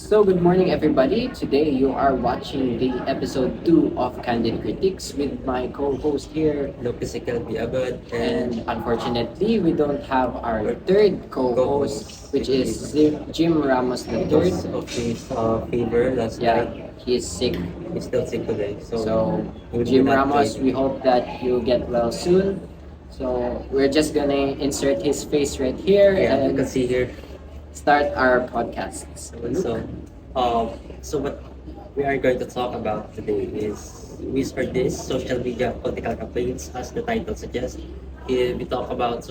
So, good morning, everybody. Today, you are watching the episode 2 of Candid Critics with my co host here. Lucas Abad And and unfortunately, we don't have our third co host, co-host, which which is is Jim Ramos the third. because of his fever last Yeah, night. he is sick. He's still sick today, so So, he will Jim not Ramos, join. we hope that you get well soon. So, we're just gonna insert his face right here Yeah, you can and see here. start our podcast. So, So, what we are going to talk about today is we start this social media political campaigns, as the title suggests. We talk about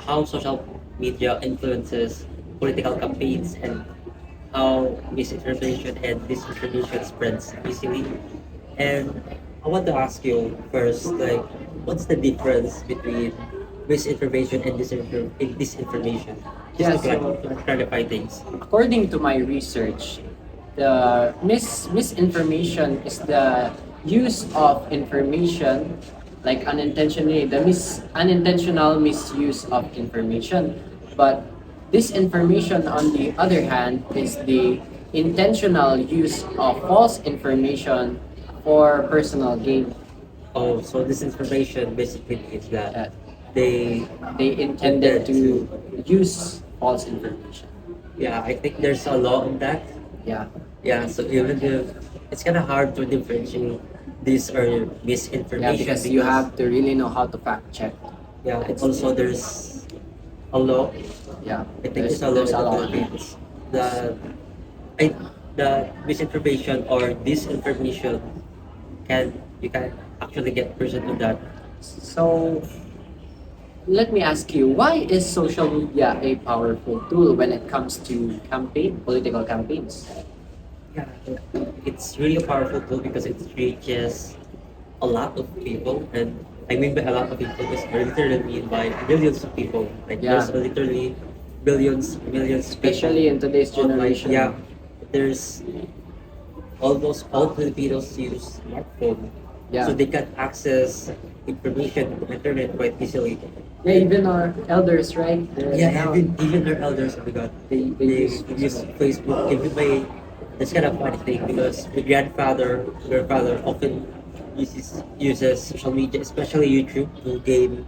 how social media influences political campaigns and how misinformation and disinformation spreads easily. And I want to ask you first, like, what's the difference between misinformation and disinformation? Just Yeah, to so clarify things. according to my research, the misinformation is the use of information, like unintentionally, unintentional misuse of information. But disinformation, on the other hand, is the intentional use of false information for personal gain. Oh, so disinformation basically is Uh, that they, they intended to use false information. yeah, I think there's a law on that. Yeah. Yeah, so even if it's kind of hard to differentiate this or Yeah, misinformation because you have to really know how to fact check. yeah, and also there's a law. Yeah, I think there's a law there's in a the lot. Philippines that I, the misinformation or disinformation you can actually get person to that. So let me ask you, why is social media a powerful tool when it comes to political campaigns? Yeah, it's really a powerful tool because it reaches a lot of people, and I mean by a lot of people is I literally mean by millions of people. Like Yeah. there's literally millions of Especially in today's people online. generation. Yeah, there's almost all Filipinos use smartphone, Yeah. so they can access information on the internet quite easily. Yeah, even our elders, right? Yeah, Now, even their elders, oh my god, they use Facebook. Even my that's kind of funny thing because my grandfather often uses social media, especially YouTube, to gain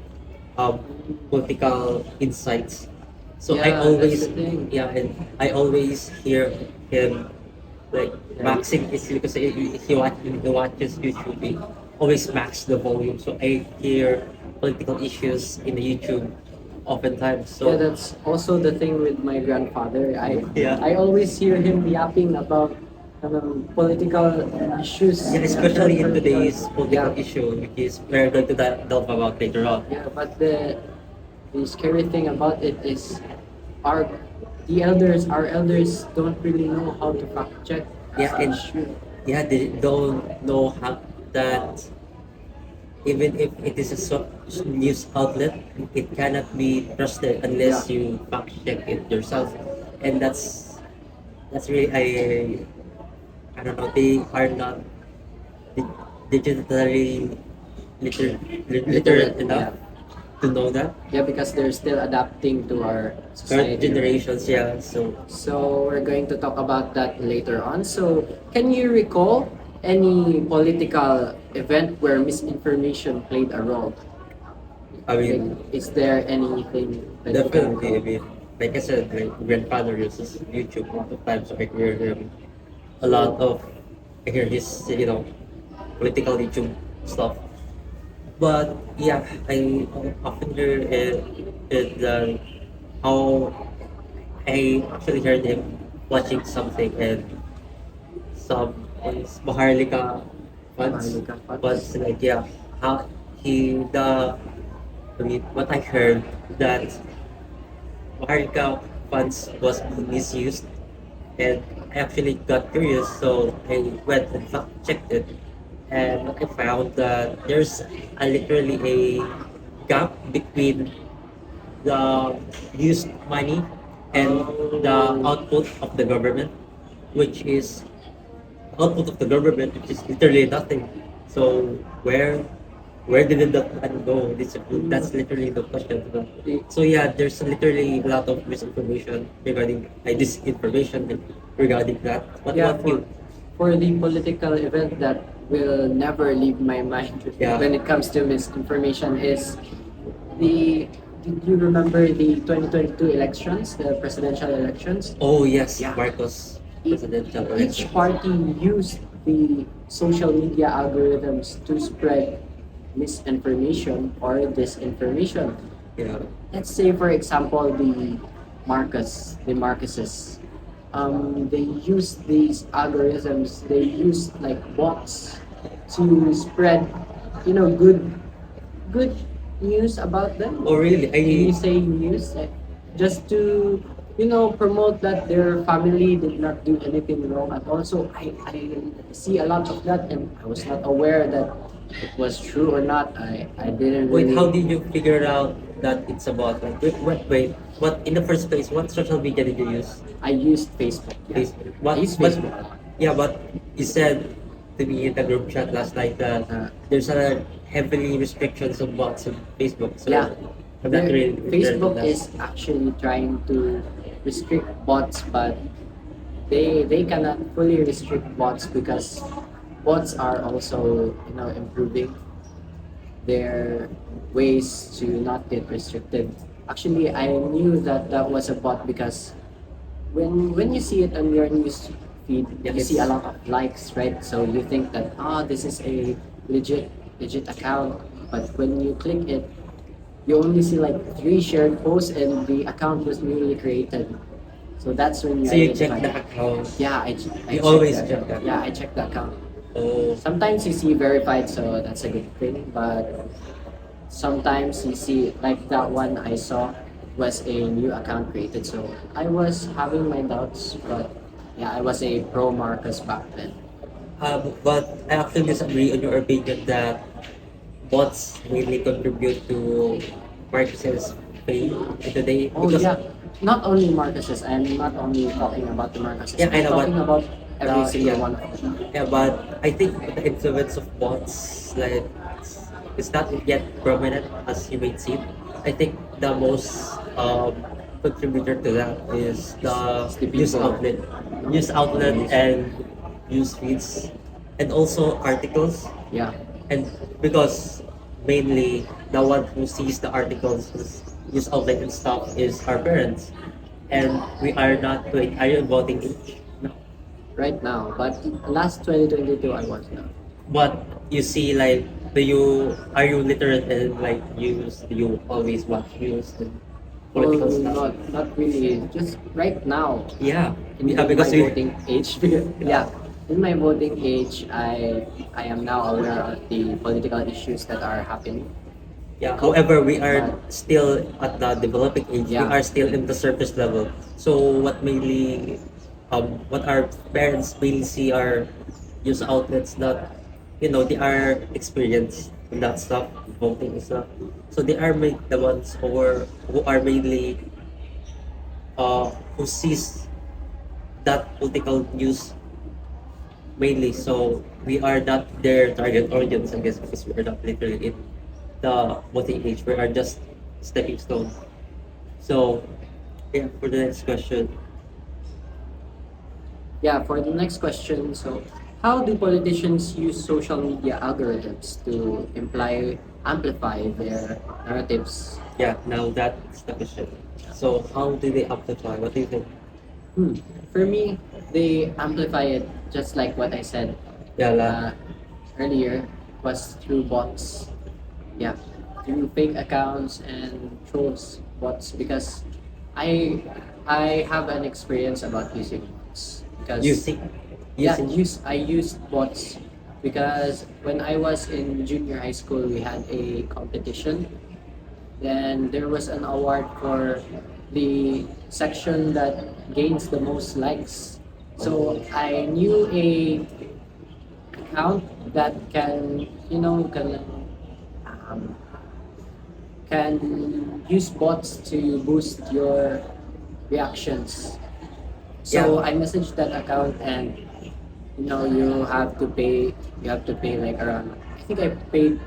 um, political insights. So I yeah, that's always the thing. yeah, and I always hear him like maxing his because he watches YouTube. He always max the volume. So I hear political issues in the YouTube oftentimes. Yeah, So that's also the thing with my grandfather. yeah. I always hear him yapping about political issues. Yeah, especially in today's political Yeah. issue, which is we're going to delve about later on. Yeah, but the scary thing about it is our our elders don't really know how to fact check Yeah, and issue. yeah, they don't know how that even if it is a news outlet, it cannot be trusted unless Yeah. you fact check it yourself, and that's really I don't know, they are not di- digitally literate enough Yeah. to know that Yeah, because they're still adapting to our current society. generations. Yeah, so So we're going to talk about that later on. So can you recall any political event where misinformation played a role? I mean. Like, is there anything that you can Definitely, I recall? mean, like I said, my grandfather uses YouTube a lot of times, so I hear him a lot of, I hear his, political YouTube stuff. But yeah, I often hear how I actually heard him watching something and some is Maharlika funds, Maharlika but funds. like yeah, how I mean, what I heard that Maharlika funds was misused, and I actually got curious, so I went and fact checked it, and I found that there's literally a gap between the used money and the output of the government, which is output of the government, which is literally nothing. So where where did that and go? That's literally the question. So yeah, there's literally a lot of misinformation regarding disinformation regarding that. What Yeah, about you? for the political event that will never leave my mind Yeah. when it comes to misinformation is the did you remember the 2022 elections, the presidential elections? Oh yes, Yeah. Marcos E- presidential Each election. party used the social media algorithms to spread misinformation or disinformation. Yeah. Let's say, for example, the Marcuses. They use these algorithms. They use like bots to spread, good news about them. Oh really? Can you say news? Like, just to promote that their family did not do anything wrong at all. So I see a lot of that, and I was not aware that it was true or not. I didn't Wait, really. how did you figure out that it's about like wait, what in the first place, what social media did you use? I used Facebook. Yeah. Facebook. What, I used but Facebook. yeah, but you said to me in the group chat last night that there's a heavily restrictions on bots on Facebook. So Yeah. I'm not really Facebook that. is actually trying to restrict bots, but they cannot fully restrict bots because bots are also improving their ways to not get restricted. Actually, I knew that that was a bot because when you see it on your news feed, you Yes. see a lot of likes, right? So you think that this is a legit account, but when you click it, you only see like 3 shared posts and the account was newly created. So that's when you So you check identify. the account. Yeah, I You check always that. check that. Yeah, I check the account. Oh, Sometimes you see verified, so that's a good thing. But sometimes you see like that one I saw was a new account created. So I was having my doubts, but yeah, I was a pro Marcus back then. but I actually disagree on your opinion that bots really contribute to Marcus's fame today Oh because yeah, not only Marcuses. I'm not only talking about the Marcuses. Yeah, I I'm know, but talking about every single yeah. one of them. Yeah, but I think the influence of bots like it's not yet prominent as you may see. I think the most contributor to that is It's the the people. news outlet and news feeds, and also articles. Yeah, And because mainly the one who sees the articles, who's news outlet and stuff, is our parents, and we are not. Wait, are you voting age? No. right now. But last 2022, I was now. But you see, like, are you literate and like use do you always watch news and Well, political stuff? not really. Just right now, Yeah, in yeah, because my we voting age. Yeah, in my voting age, I am now aware of the political issues that are happening. yeah. However, we are still at the developing age. Yeah. We are still in the surface level. So what our parents mainly see are news outlets that they are experienced in that stuff, voting and stuff. So they are the ones who are mainly who sees that political news mainly. So we are not their target audience, I guess, because we are not literally in the voting age. We are just stepping stone. So yeah, for the next question, Yeah, for the next question, so how do politicians use social media algorithms to amplify their narratives? yeah, now that's the question. So how do they amplify? What do you think? Hmm. For me, they amplify it just like what I said Yeah, earlier, was through bots. Yeah, through fake accounts and trolls bots because I I have an experience about using bots because I used bots because when I was in junior high school we had a competition. Then there was an award for the section that gains the most likes. So I knew a account that um, can use bots to boost your reactions. So Yeah. I messaged that account and you have to pay like around, I think I paid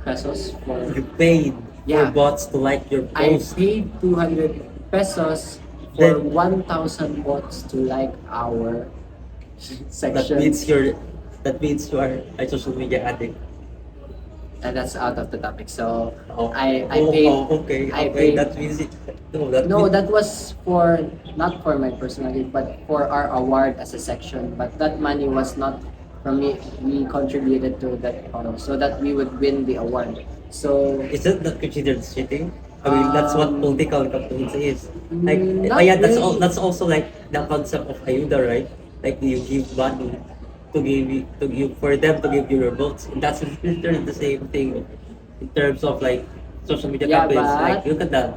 pesos for. You paid Yeah. for bots to like your I post. paid 200 pesos for Then 1,000 bots to like our that means sections. you are a social media addict. And that's out of the topic. So Oh, I paid. okay, I okay. paid. That means it. No, that No, means that was for not for my personal gift, but for our award as a section. But that money was not from me. We contributed to that so that we would win the award. So isn't that considered cheating? I mean, that's what um, political capitalism is. Like, not yeah, that's all. really. That's also like the concept of ayuda, right? Like you give money to give for them to give you your votes. And that's literally the same thing in terms of like social media Yeah, campaigns. Like but look at that.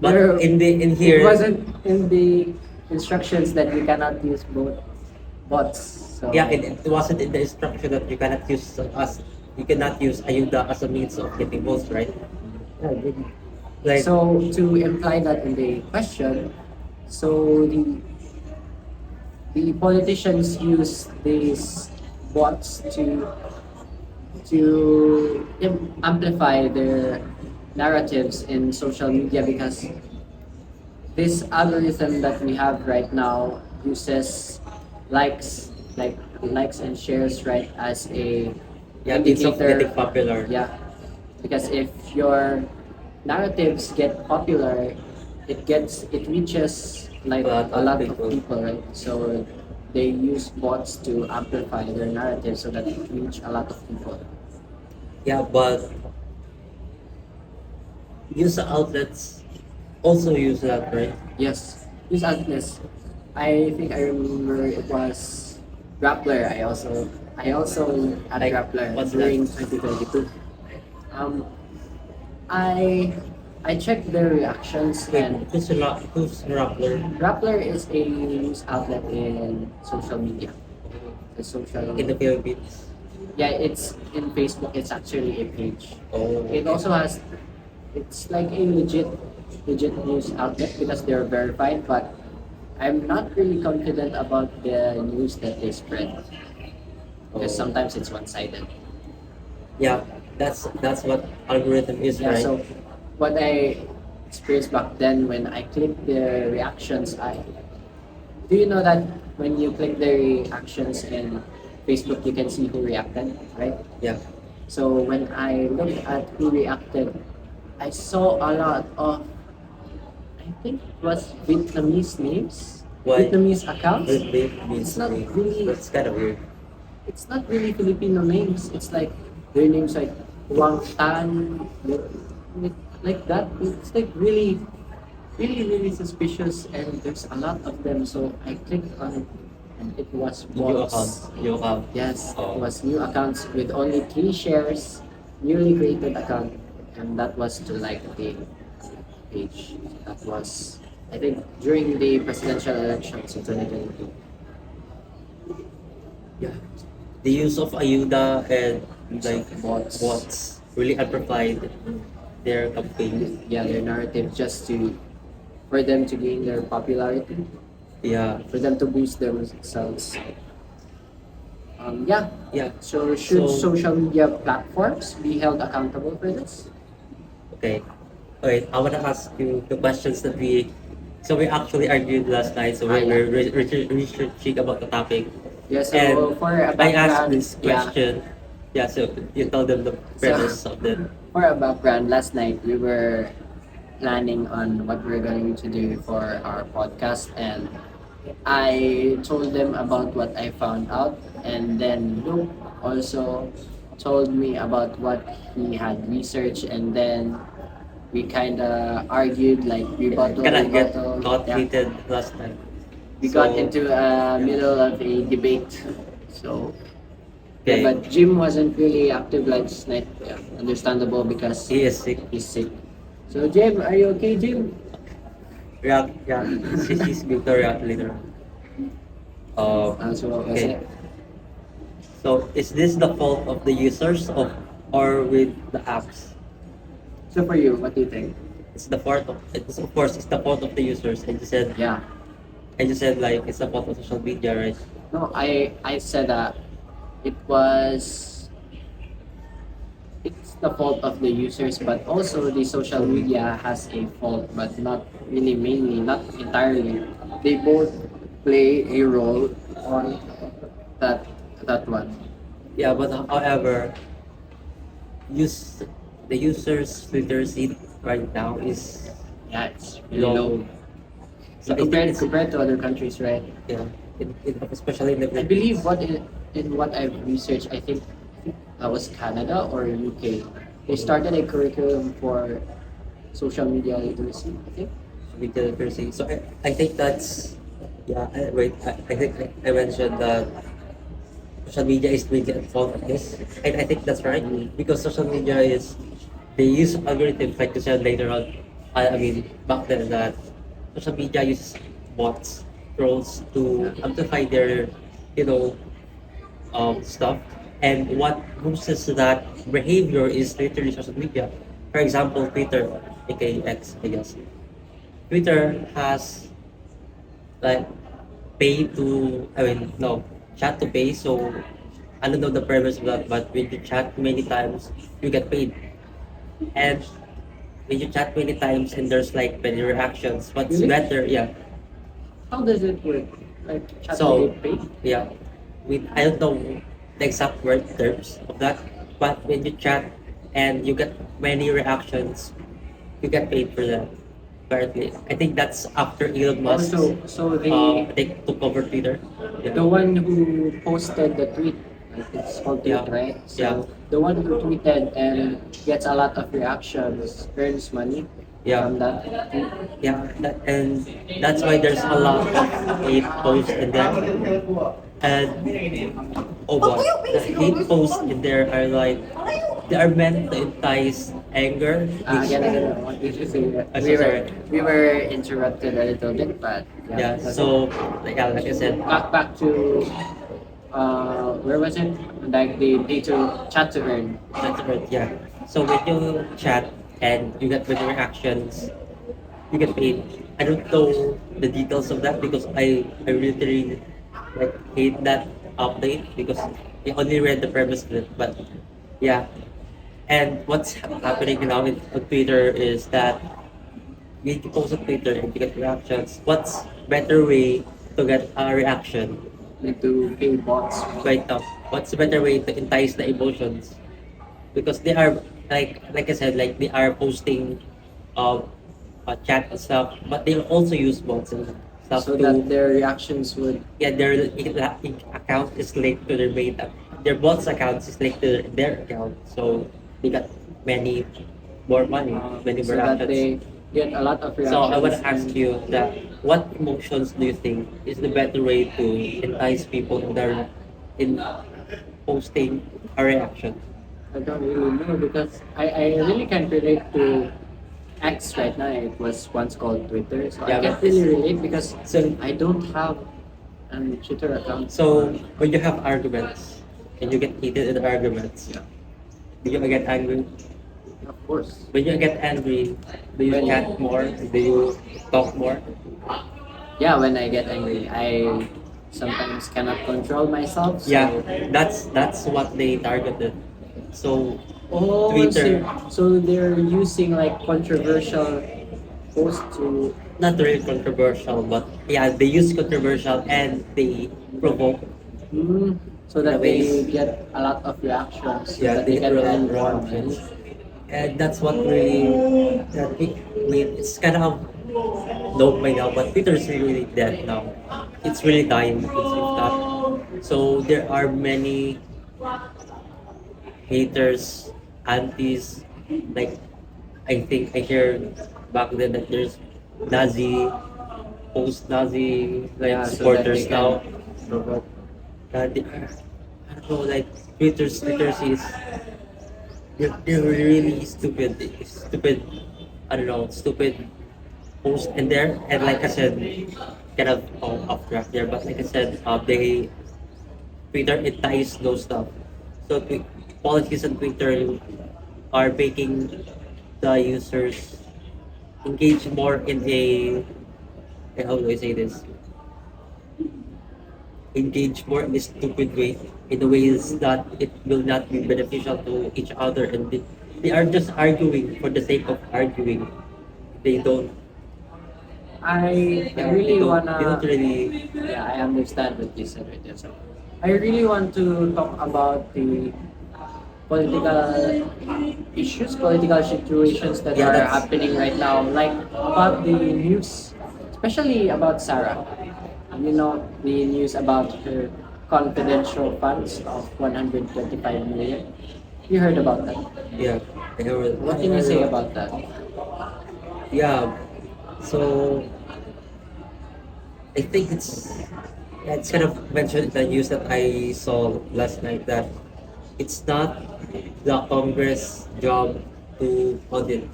there, But in it here, wasn't in the instructions that we cannot use both bots. So yeah, it wasn't in the instruction that you cannot use ayuda as a means of getting votes, right? Yeah, like so to imply that in the question, so the politicians use these bots to amplify their narratives in social media because this algorithm that we have right now uses likes likes and shares, right, as a yeah, means of indicator. getting popular. Yeah, because if your narratives get popular, it reaches like a lot of people, right? So they use bots to amplify their narrative so that it reach a lot of people. Yeah, but news outlets also use that, right? Yes, use outlets. I think I remember it was Grappler. I also had Like, Grappler what's during that? 2022. Um, I I checked their reactions, Wait, and who's Rappler? Grappler is a news outlet in social media. The social, In the Philippines? yeah, it's in Facebook. It's actually a page. Oh, It also has, it's like a legit news outlet because they're verified, but I'm not really confident about the news that they spread because oh. sometimes it's one-sided. Yeah, that's what algorithm is, Yeah, right? so what I experienced back then when I clicked the reactions, I do you know that when you click the reactions in Facebook, you can see who reacted, right? Yeah. So when I looked at who reacted, I saw a lot of, I think it was Vietnamese names, Why? Vietnamese accounts. Wait, It's means not me. really, That's kind of weird. it's not really Filipino names. It's like their names like Wang Tan, like that. It's like really suspicious, and there's a lot of them. So I clicked on it, and it was New account. bots. New account. Yes, it Oh. was new accounts with only 3 shares, newly created account, and that was to like the page. That was, I think, during the presidential elections in 2022. Yeah. The use of ayuda and like Bots. bots really amplified their campaign. Yeah, their narrative just to, for them to gain their popularity, Yeah. for them to boost themselves. Yeah. Yeah. So should So- social media platforms be held accountable for this? Okay. Wait, I want to ask you the questions that we actually argued last night. So Ah, yeah. we're researching about the topic. Yeah. So And for a I asked background, this question. Yeah. So you tell them the premise of the. for a background, last night we were planning on what we're going to do for our podcast, and I told them about what I found out, and then Luke also told me about what he had researched, and then we kind of argued, like rebuttal, Can I get rebuttal. got Yeah. heated last night? We got So- into a middle of a debate. So Okay. yeah, but Jim wasn't really active last night. Yeah, understandable because He is sick. he's sick. So Jim, are you okay, Jim? React. Yeah. He's going to react later. So Okay. So is this the fault of the users or with the apps? So for you, what do you think? It's the fault of it's of course it's the fault of the users. Yeah. I just said like it's the fault of social media, right? No, I said that it was, it's the fault of the users, but also the social media has a fault, but not really mainly, not entirely. They both play a role on that that one. Yeah, but however, use the users literacy right now is Yeah, it's really low. low. So I think Compared it's, compared to other countries, right? yeah, especially in the I believe in what I've researched, I think that was Canada or UK. They started a curriculum for social media literacy. I think. media literacy. So I think that's yeah. Wait, I think I mentioned that social media is really at fault of this, and I think that's right because social media is they use algorithms like you said later on. I mean back then that social media uses bots, trolls to amplify their you know stuff, and what boosts that behavior is literally social media. For example, Twitter, aka X, I guess. Twitter has like pay to I mean no chat to pay so I don't know the premise of that but when you chat many times you get paid and when you chat many times and there's like many reactions what's Really? better yeah How does it work? Like chat so pay? yeah with I don't know the exact word terms of that but when you chat and you get many reactions you get paid for that apparently I think that's after Elon Musk So they took over Twitter yeah. the one who posted the tweet, like it's called tweet, Yeah. right? So Yeah. the one who tweeted and gets a lot of reactions earns money Yeah. from that. Yeah, and that's why there's a lot of hate posts in there. And oh god, the hate posts in there are like they are meant to entice anger. Again, I want you to say that I'm so sorry. we were interrupted a little bit, but Yeah, that's so like I said, back to where was it? Like they pay to chat to earn. that's right. Yeah. So when you chat and you get many reactions, you get paid. I don't know the details of that because I really like hate that update because I only read the premise of it. But yeah, and what's happening now on Twitter is that when you post on Twitter and you get reactions, what's better way to get a reaction Like to pay bots. right now? What's the better way to entice the emotions? Because they are like I said, like they are posting chat and stuff, but they also use bots and stuff So to that their reactions would yeah their account is linked to their main their bots account is linked to their account, so they got many more money, many so more that reactions. they get a lot of reactions. So I want to ask and- you that what emotions do you think is the better way to entice people in their in posting a reaction? I don't really know because I really can't relate to X right now. It was once called Twitter, so Yeah, I can't but really relate because So I don't have a Twitter account. so when you have arguments and you get heated in the arguments, Yeah. do you get angry? Of course. When you get angry, do you When- chat more? Do you talk more? Yeah, when I get angry, I sometimes cannot control myself. So, Yeah, that's what they targeted. So Oh, Twitter. so they're using like controversial posts to not really controversial, but yeah, they use controversial and they provoke. so that they Ways. get a lot of reactions. So Yeah, that they they can get earn a more lot of money. And that's what really that it's kind of low by now, but Twitter's really dead now. It's really dying. It's not. So there are many haters, antis. Like I think I hear back then that there's Nazi, post-Nazi like Yeah, so that supporters they now. can provoke. They are, I don't know, like Twitter's literacy is they're really stupid, stupid. I don't know, stupid post in there. And like I said, kind of off track there, but like I said, they Twitter it ties those stuff. So policies on Twitter are making the users engage more in a how do I say this? Engage more in a stupid way, in the ways that it will not be beneficial to each other and they are just arguing for the sake of arguing. They don't. I Yeah, really they don't wanna. really. Yeah, I understand what you said right there. So, I really want to talk about the political issues, political situations that Yeah, are that's happening right now, like about the news, especially about Sarah. You know, the news about her confidential funds of 125 million. You heard about that. yeah. What can you say about that? Yeah. So I think it's kind of mentioned in the news that I saw last night that it's not the Congress job to audit.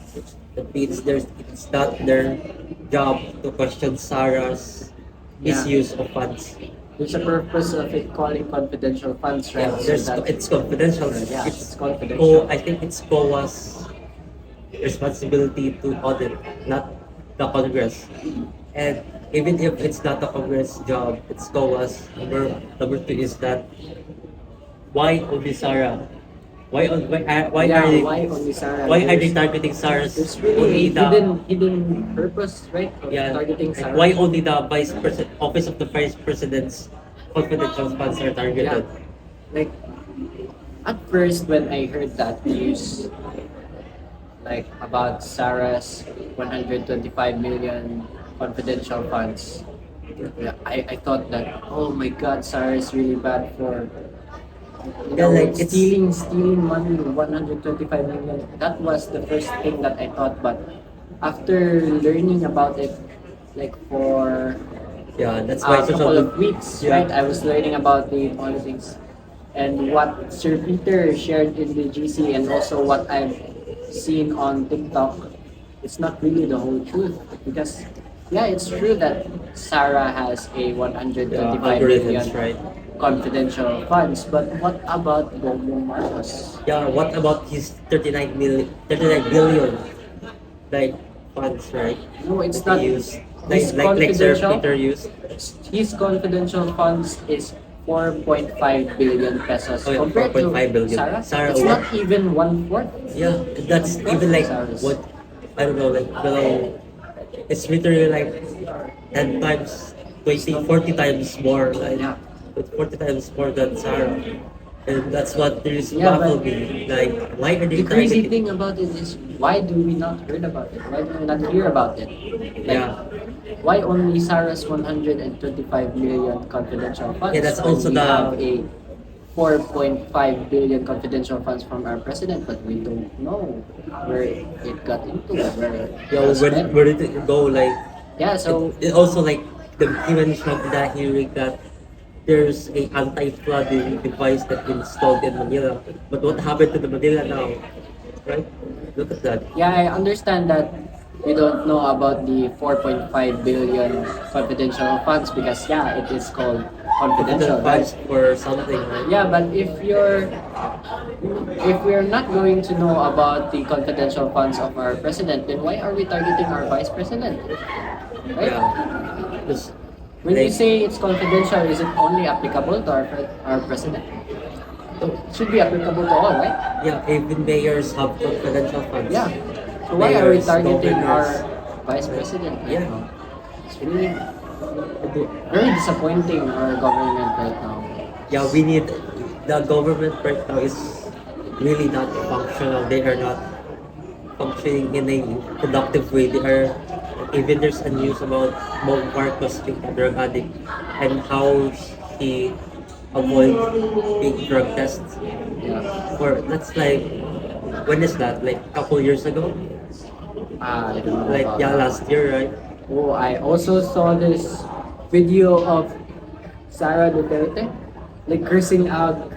That means it's not their job to question Sarah's Yeah. misuse of funds. There's a purpose of it calling confidential funds, right? Yeah, So that it's confidential. yeah, it's Oh, confidential. I think it's COA's responsibility to audit, not the Congress. And even if it's not the Congress job, it's COA's. Number two is that why only Sarah? Why Yeah, are they why only Sarah? targeting Sarah's There's really only a the hidden purpose, right? Of yeah targeting like Sarah. why only the vice president office of the vice president's confidential funds are Yeah. targeted? Like at first when I heard that news, like about Sarah's 125 million confidential funds, yeah, I thought that oh my god, Sarah is really bad for Yeah, like it's stealing money 125 million. That was the first thing that I thought, but after learning about it like for yeah that's a why couple social of weeks, yeah right? I was learning about the politics and what Sir Peter shared in the GC and also what I've seen on TikTok. It's not really the whole truth because yeah, it's true that Sarah has a 125 million algorithms, right? confidential funds, but what about Bongbong Marcos? Yeah, what about his 39 billion like funds, right? No, it's That not. he used His like Sir confidential Peter used. his confidential funds is 4.5 billion pesos Oh, yeah, compared to 4.5 billion. Sarah. Sarah, It's what? not even one fourth. Yeah, that's even like Sarah's. what I don't know, like below. It's literally like 10 times, 20, 40 times more, like Yeah. 40 times more than Sarah. And that's what really Yeah, baffled but me. Like, why are they the crazy targeting? thing about it is why do we not heard about it? Why do we not hear about it? Like, Yeah, why only Sarah's 125 million confidential funds? yeah, that's when also we the have a 4.5 billion confidential funds from our president, but we don't know where it got into, where it yo, was spent. where did it go? Like, Yeah, so it also like he mentioned in that hearing that there's a anti-flooding device that installed in Manila. But what happened to the Manila now? Right? Look at that. yeah, I understand that we don't know about the 4.5 billion confidential funds because yeah, it is called confidential, Confidential right? funds for something, right? Yeah, but if we're not going to know about the confidential funds of our president, then why are we targeting our vice president? Right? Yeah. Just When you like, say it's confidential, is it only applicable to our president? So it should be applicable to all, right? yeah, even mayors have confidential funds. Yeah. So why are we Mayors, targeting our governors. vice president? Yeah. It's really very disappointing our government right now. Yeah, we need the government right now is really not functional. They are not functioning in a productive way. They are even there's a news about Marcos being a drug addict and how he avoid being drug tests. Yeah. Or that's like when is that? Like a couple years ago? I don't know Like about yeah, that. last year, right? Oh, I also saw this video of Sara Duterte, like cursing out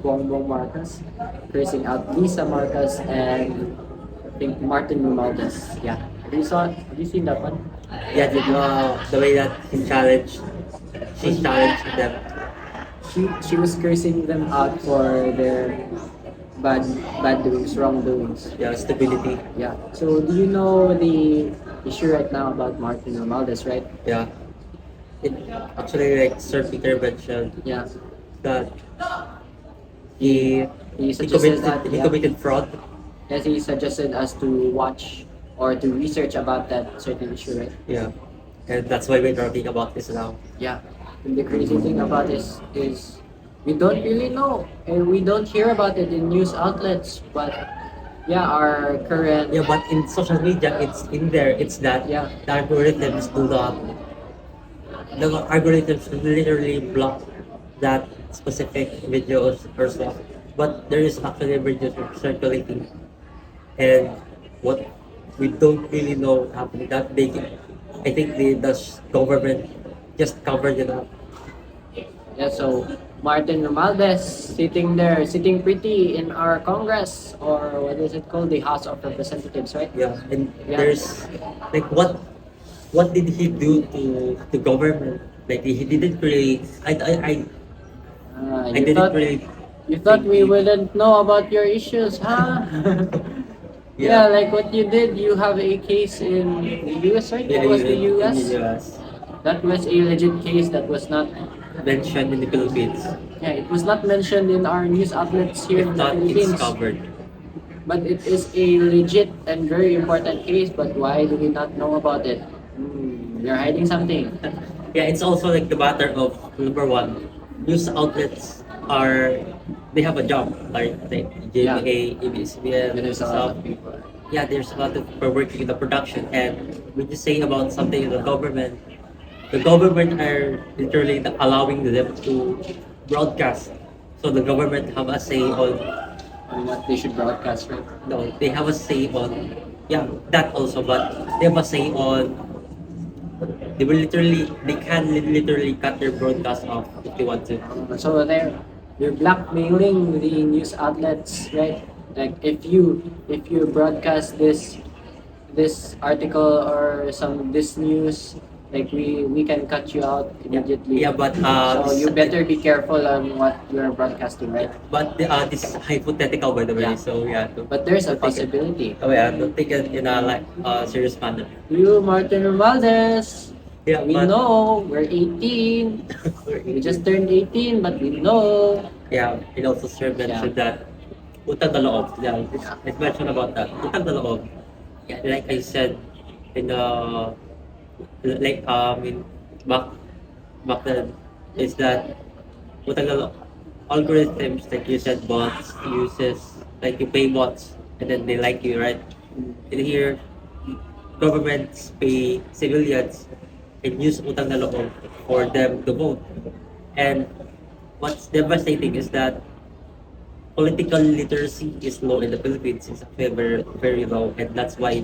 Bongbong Marcos, cursing out Lisa Marcos, and I think Martin Romualdez. Yeah, have you seen that one? Yeah, the way that she challenged them. She was cursing them out for their bad bad doings, wrongdoings. Yeah, stability. Yeah. So do you know the issue right now about Martin Romualdez, right? Yeah. It actually like Sir Peter mentioned Yeah. that he He suggested that he yeah. committed fraud Yes, he suggested us to watch or to research about that certain issue, right? Yeah, and that's why we're talking about this now. Yeah. And the crazy thing about this is we don't really know and we don't hear about it in news outlets. But yeah, our current Yeah, but in social media, it's in there. It's that yeah the algorithms do not. The algorithms literally block that specific videos or stuff. But there is actually videos circulating, and what we don't really know happening that they. I think the government just covered it up. yeah. So Martin Romualdez sitting there, sitting pretty in our Congress or what is it called, the House of Representatives, right? Yeah, and Yeah. there's like what did he do to the government? Like he didn't really. I You didn't thought really. you thought think we he- wouldn't know about your issues, huh? Yeah. Yeah, like what you did. You have a case in the U.S., right? Yeah, It was the in U.S. the US. That was a legit case. That was not. Mentioned in the Philippines. Yeah, it was not mentioned in our news outlets here If in the not, it's Philippines. covered. But it is a legit and very important case. But why do we not know about it? You're hiding something. Yeah, it's also like the matter of number one, news outlets are they have a job, like Yeah. JBA, ABS-CBN, There's a lot of people. yeah, there's a lot of people working in the production, and when you say about something in the government are literally allowing them to broadcast. So the government have a say on On what they should broadcast, right? no, they have a say on yeah that also, but they have a say on they can literally cut their broadcast off if they want to. So they're blackmailing the news outlets, right? Like if you broadcast this article or this news, like we can cut you out immediately. Yeah, but So you better be careful on what you're broadcasting, right? but this is hypothetical by the way, Yeah. so yeah. But there's a Don't take it- possibility. Oh yeah, don't take it in a like serious manner. You, Martin Romualdez, Yeah, we but know we're 18. We just turned 18, but we know. yeah, it also sir mentioned that utang na loob. Yeah, it mentioned about that utang na loob. Yeah, like I said in the like in back then is that utang na loob algorithms like you said bots uses like you pay bots and then they like you, right? In here governments pay civilians and use utang na loob for them to vote. And what's devastating is that political literacy is low in the Philippines. It's very, very low, and that's why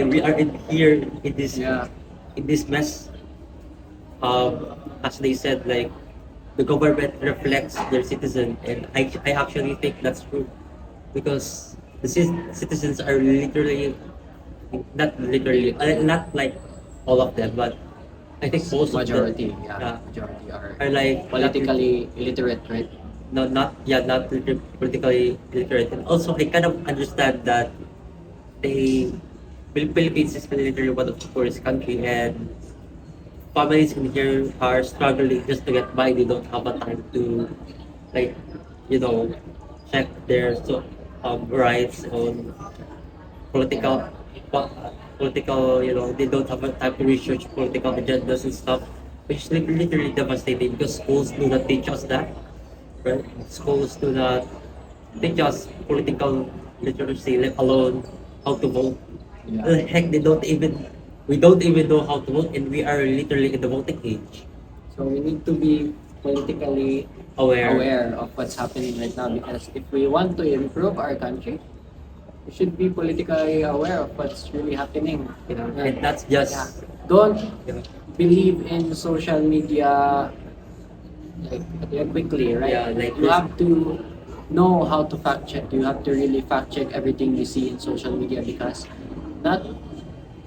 we are in here Yeah. in this mess. As they said, like the government reflects their citizen, and I actually think that's true because the citizens are literally not like all of them, but I think most Majority, of them yeah, majority are like politically illiterate, right? not politically literate, and also I kind of understand that the Philippines is literally one of the poorest country, and families in here are struggling just to get by. They don't have a time to like you know check their rights on political political, they don't have a time to research political agendas and stuff, which is literally devastating because schools do not teach us that, right? Schools do not teach us political literacy, let alone how to vote. Yeah. Heck, we don't even know how to vote, and we are literally in the voting age. So we need to be politically aware of what's happening right now, because if we want to improve our country, we should be politically aware of what's really happening. And that's just, Yeah. Don't you know, believe in social media quickly, right? Yeah, like you this- have to know how to fact check. You have to really fact check everything you see in social media, because not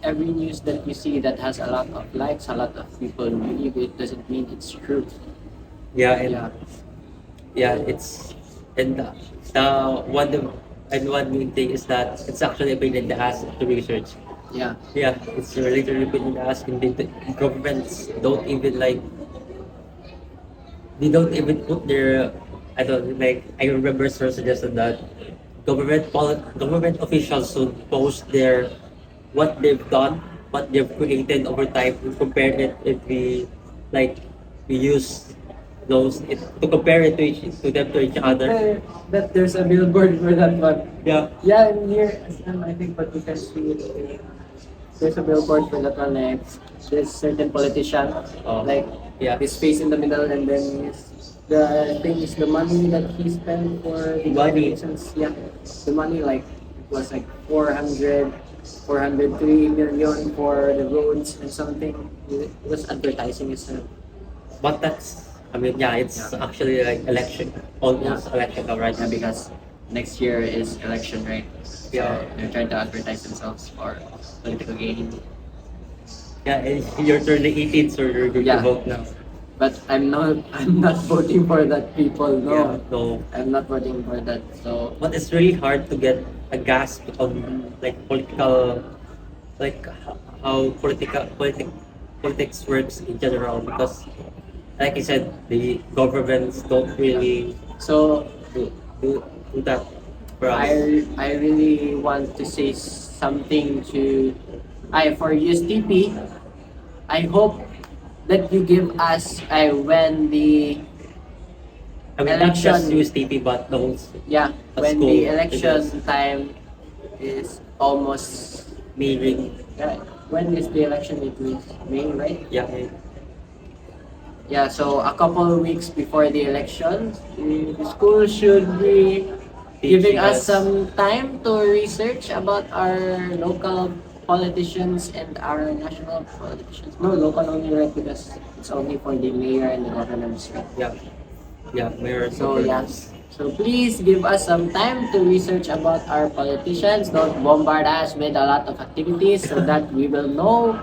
every news that you see that has a lot of likes, a lot of people believe it, doesn't mean it's true. yeah, and Yeah. yeah, it's and one main thing is that it's actually a pain in the ass to research. Yeah. Yeah, it's literally a pain in the ass, and the governments don't even they don't even put their I don't like I remember sir suggested that government officials should post their what they've done, what they've created over time, and compare it if we like we use to compare it to each other. That there's a billboard for that one. Yeah. Yeah, near SM, I think, but we can see it. There's a billboard for that one. Like, there's certain politician, Oh, like yeah. his face in the middle, and then the thing is the money that he spent for the Money. donations. Yeah, the money like it was like 403 million for the roads and something. It was advertising itself. But that's, I mean, yeah, it's Yeah. actually like election, almost election now, right? Yeah, because next year is election, right? So Yeah. they're trying to advertise themselves for political gain. Yeah, and you're turning 18, so you're going Yeah. to vote now. But I'm not. I'm not voting for that. People, no. Yeah, so, I'm not voting for that. So but it's really hard to get a grasp on like political, like how politics works in general because, like I said, the governments don't really so do, do, do that for us. I really want to say something to I for USTP. I hope that you give us when the I mean, not just election- use TV, but the whole yeah At when school, the election because- time is almost meaning. yeah, when is the election? It is May, right? Yeah, Yeah, so a couple of weeks before the election, the school should be giving Teaching us us. some time to research about our local politicians and our national politicians. No, local only, right? Because it's only for the mayor and the governors, right? yeah, mayor. So yeah. So please give us some time to research about our politicians. Don't bombard us with a lot of activities so that we will know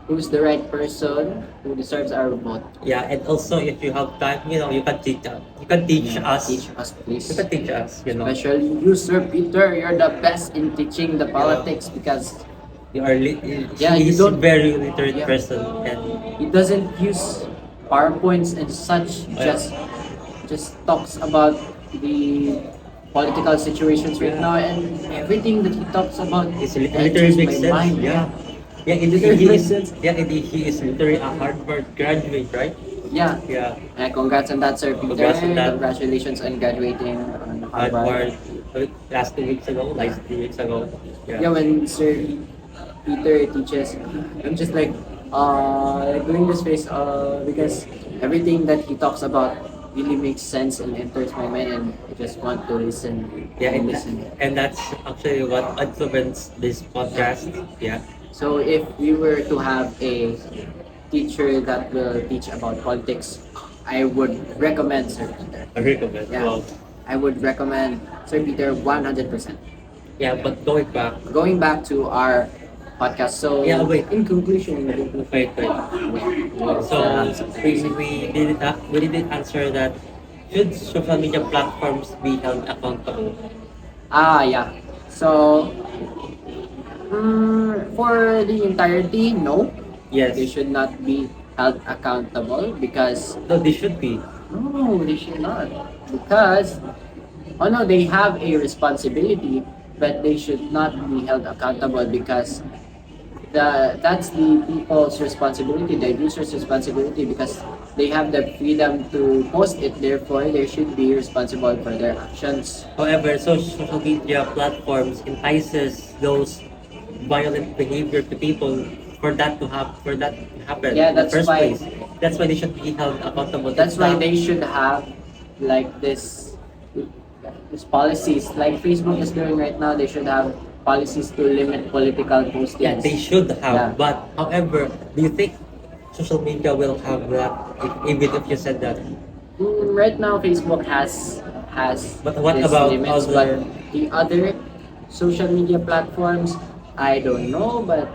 who's the right person who deserves our vote. Yeah, and also if you have time, you can teach us. You can teach us. Teach us, please. You can teach us. Especially you, Sir Peter, you're the best in teaching the politics because You are Yeah, you he's a don't- very literate Yeah. person, and he doesn't use PowerPoints and such. Yeah. Just talks about the political situations right Yeah. now, and everything that he talks about it's enters literally makes my sense. mind. Yeah, and Literally he makes is. sense. Yeah, and he is literally a Harvard graduate, right? Yeah. Yeah, Congrats on that, Sir Peter. Congrats on that. Congratulations on graduating on Harvard. Last 2 weeks ago, like 3 weeks ago. Yeah, when Sir Peter teaches, I'm just like doing this face because everything that he talks about really makes sense and enters my mind, and I just want to listen. Yeah, and and, listen. and that's actually what influenced this podcast. Yeah, So if we were to have a teacher that will teach about politics, I would recommend Sir Peter. I recommend. Yeah, Well, I would recommend Sir Peter 100%. yeah, but going back. Going back to our podcast, so Yeah, wait. in conclusion, Wait. So we didn't answer that. Should social media platforms be held accountable? yeah. So for the entirety, no, Yes. they should not be held accountable because No, they should be. no, they should not because oh no, they have a responsibility, but they should not be held accountable because that's the people's responsibility, the users' responsibility, because they have the freedom to post it. Therefore, they should be responsible for their actions. However, social media platforms entices those violent behavior to people for that to happen Yeah, in the that's first why- place. That's why they should be held accountable. That's why It's they should have like this policies like Facebook is doing right now. They should have policies to limit political postings. Yeah, they should have. Yeah. But however, do you think social media will have that? Even if you said that, Right now, Facebook has But what these about limits, other- but the other social media platforms, I don't know. But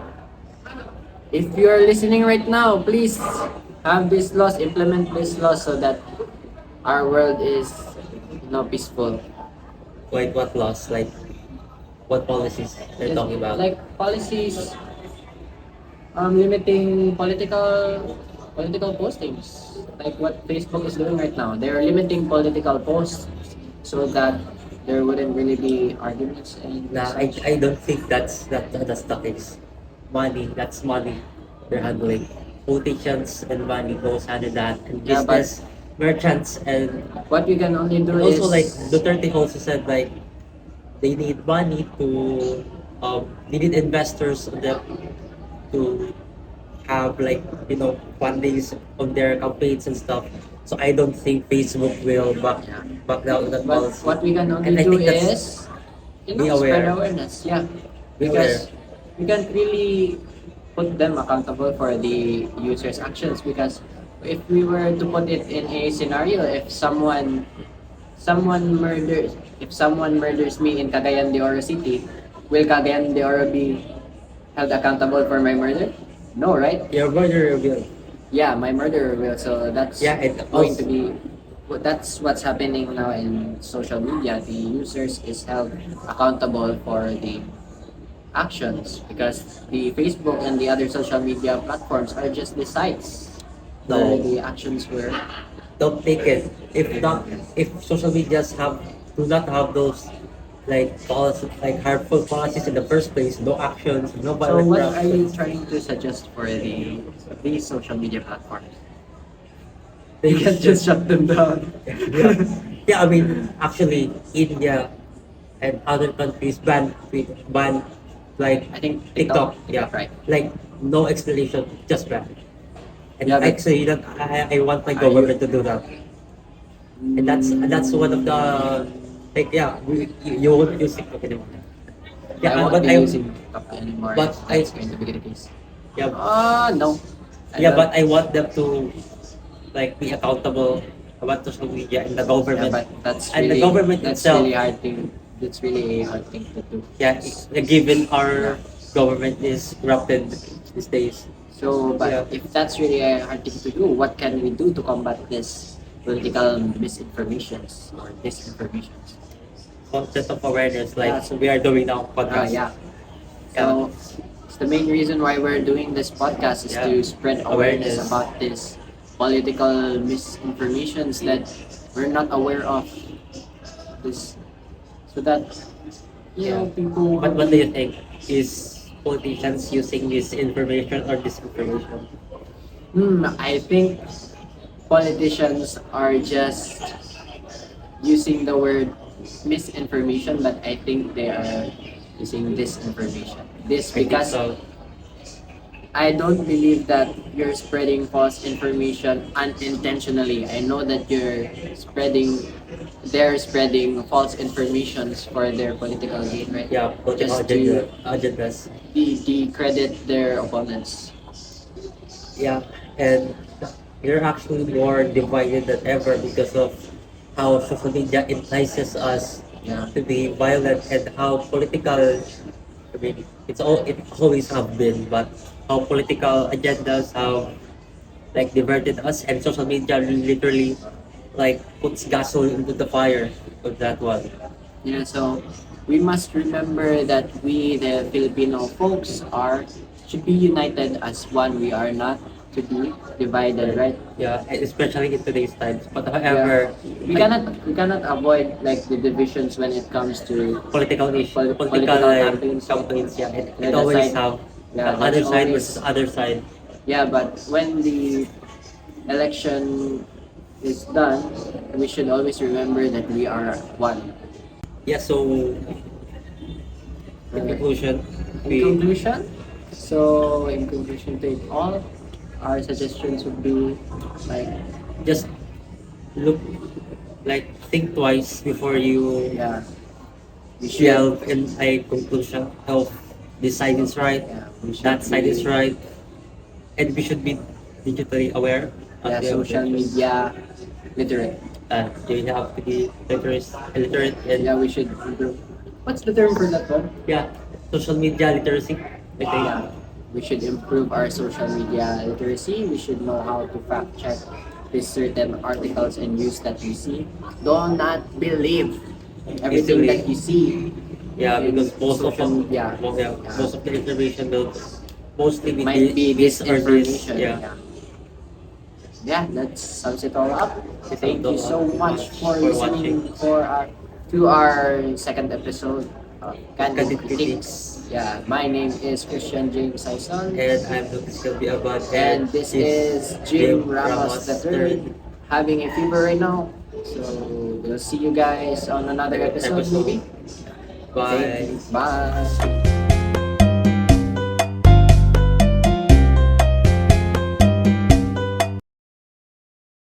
if you're listening right now, please have this laws, implement this law so that our world is peaceful. like what laws, like what policies they're talking about? Like policies limiting political postings, like what Facebook is doing right now. They're limiting political posts so that there wouldn't really be arguments and Nah, such. I don't think that's the case. Money, that's money they're handling. Politicians and money goes hand in hand, and Yeah, but business, merchants, what we can only do and also like is Duterte also said like they need money to they need investors that to have like fundings on their campaigns and stuff. So I don't think Facebook will yeah. back down that But policy. what we can only And I do think that's is, be spread aware. awareness. Yeah, Be aware. because we can't really put them accountable for the user's actions. Because if we were to put it in a scenario, if someone murders me in Cagayan de Oro City, will Cagayan de Oro be held accountable for my murder? No, right? Your brother will. Yeah, my murderer will. So that's Yeah, and going to also be. That's what's happening now in social media. The users is held accountable for the actions because the Facebook and the other social media platforms are just the sites where no, the actions were. don't take it. If social medias do not have those like policy, like harmful policies in the first place, no actions, no So violent what are you actions, trying to suggest for these social media platforms? they You can't just shut them down. yeah. Yeah, I mean, actually, India and other countries ban like I think TikTok. Yeah, right. like no explanation, just ban. And Yeah, but actually, that I want my are government you? to do that. And that's one of the like yeah, you won't use TikTok anymore. I Yeah, won't but be I using TikTok anymore but if I that's going to be the case. yeah No. I yeah, don't. but I want them to like be accountable about social media and the Yeah, government but that's and the really government itself. hard thing. That's really a hard thing to do. Yeah, given our government is corrupted these days. So, Yeah. but if that's really a hard thing to do, what can we do to combat this political misinformations or disinformations? Concept of awareness like Yeah, so- we are doing now podcast. Yeah. So, it's the main reason why we're doing this podcast is Yeah. to spread awareness Awareness. about this political misinformations that we're not aware of. This, so that people. But what do you think? Is politicians using misinformation or disinformation? I think politicians are just using the word misinformation, but I think they are using disinformation. This I think because so. I don't believe that you're spreading false information unintentionally. I know that they're spreading false informations for their political gain, right? Yeah, political Just to agendas. decredit their opponents. Yeah, and we're actually more divided than ever because of how social media entices us Yeah. to be violent and how political. I mean, it always have been, but how political agendas have like diverted us, and social media literally like puts gasoline into the fire of that one. Yeah, so we must remember that we, the Filipino folks, should be united as one. We are not to be divided, right? Yeah, and especially in today's times. But however, We cannot avoid like the divisions when it comes to political issue, political political campaigns, campaigns. yeah, Yeah, it the always side- have yeah, other there's side always- versus other side. Yeah, but when the election is done, we should always remember that we are one. Yeah, so in conclusion, In conclusion, to it all, our suggestions would be like, just look like think twice before you yeah, we should, delve in a conclusion of this side is right, yeah, we should that side be- is right, and we should be digitally aware of yeah, the social media literate. you have to be illiterate and Yeah, we should improve. What's the term for that one? yeah, social media literacy. I think. Yeah, we should improve our social media literacy. We should know how to fact check these certain articles and news that we see. Do not believe everything Easily. that you see. Yeah, in because most of social them, media most of the information will mostly be might be this or this. disinformation. Yeah. Yeah, that sums it all up. Sums Thank it all you so up. much for For listening watching. for our to our second episode of Candid Candid Critiques. Yeah, my name is Christian James Saison. And I'm Lucas Abad. And this is Jim Ramos III having a fever right now. So we'll see you guys on another episode maybe. Bye. Bye.